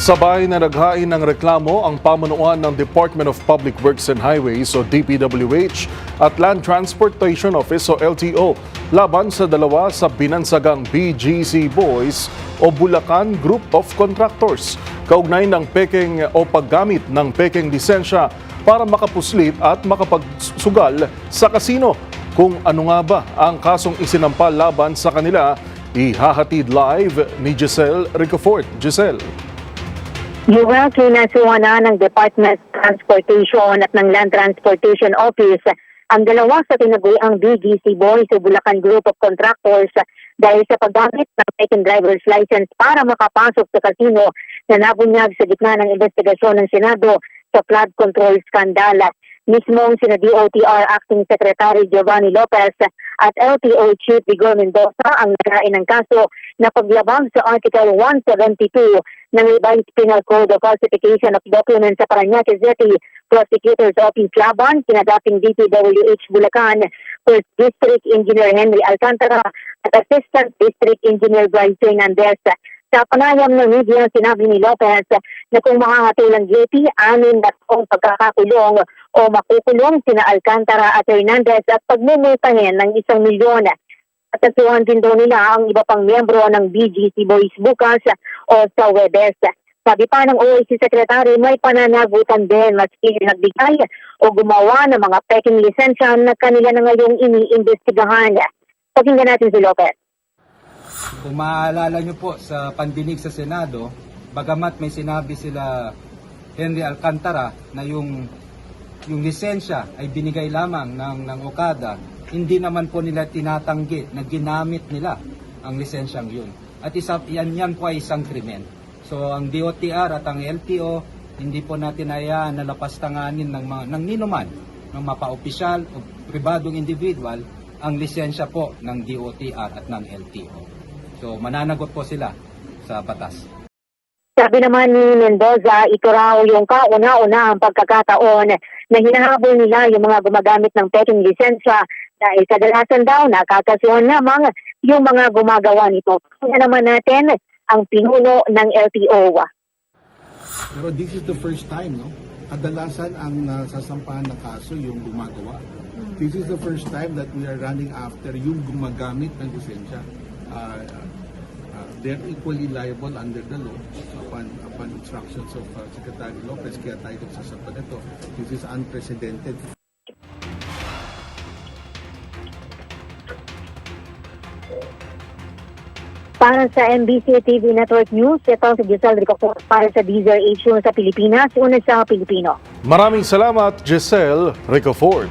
Sabay na naghain ng reklamo ang pamunuan ng Department of Public Works and Highways o DPWH at Land Transportation Office o LTO laban sa dalawa sa binansagang BGC Boys o Bulacan Group of Contractors kaugnay ng peking o paggamit ng peking lisensya para makapuslit at makapagsugal sa kasino. Kung ano nga ba ang kasong isinampal laban sa kanila, ihahatid live ni Giselle Ricofort. Giselle. Yuwag kinasuhan na ng Department of Transportation at ng Land Transportation Office ang dalawa sa tinaguriang BGC Boys o Bulacan Group of Contractors dahil sa paggamit ng taken driver's license para makapasok sa kasino na nabunyag sa gitna ng investigasyon ng Senado sa flood control scandal. Mismong sina DOTR Acting Secretary Giovanni Lopez at LTO Chief Vigor Mendoza ang naghain ng kaso na paglabag sa Article 172 ng Revised Penal Code of Falsification of Documents sa Parañaque City Prosecutor's Office laban kina dating DPWH Bulacan First District Engineer Henry Alcantara at Assistant District Engineer Bryce Hernandez. Sa panayam ng media, sinabi ni Lopez na kung makakatulang guilty, 6 na taong pagkakakulong o makukulong sina Alcantara at Hernandez at pagmumultahin ng 1 milyon. At kasuhan din daw nila ang iba pang miyembro ng BGC Boys bukas o sa Webes. Sabi pa ng OIC Secretary, may pananagutan din maski nagbigay o gumawa ng mga peking lisensya na kanila na ngayong iniimbestigahan. Pakinggan natin si Lopez. Kung maaalala nyo po sa pandinig sa Senado, bagamat may sinabi sila Henry Alcantara na yung lisensya ay binigay lamang ng Okada, hindi naman po nila tinatanggi na ginamit nila ang lisensyang yun. At yan po ay isang krimen. So ang DOTR at ang LTO, hindi po natin hayaan na lapastanganin ng ninuman, ng mapa-opisyal o pribadong individual, ang lisensya po ng DOTR at ng LTO. So mananagot po sila sa batas. Sabi naman ni Mendoza, ito raw yung kauna-una ang pagkakataon na hinahabol nila yung mga gumagamit ng peking lisensya dahil kadalasan daw nakakasuhan lamang yung mga gumagawa nito. Kaya naman natin ang pinuno ng LTO. Pero this is the first time, no? Kadalasan ang nasasampahan na kaso yung gumagawa. This is the first time that we are running after yung gumagamit ng lisensya. They're equally liable under the law upon instructions of Secretary Lopez. Kaya tayo nagsasampa nito. This is unprecedented. Para sa MBC TV Network News, ito si Giselle Ricofort para sa DZRH sa Pilipinas, una sa Pilipino. Maraming salamat, Giselle Ricofort.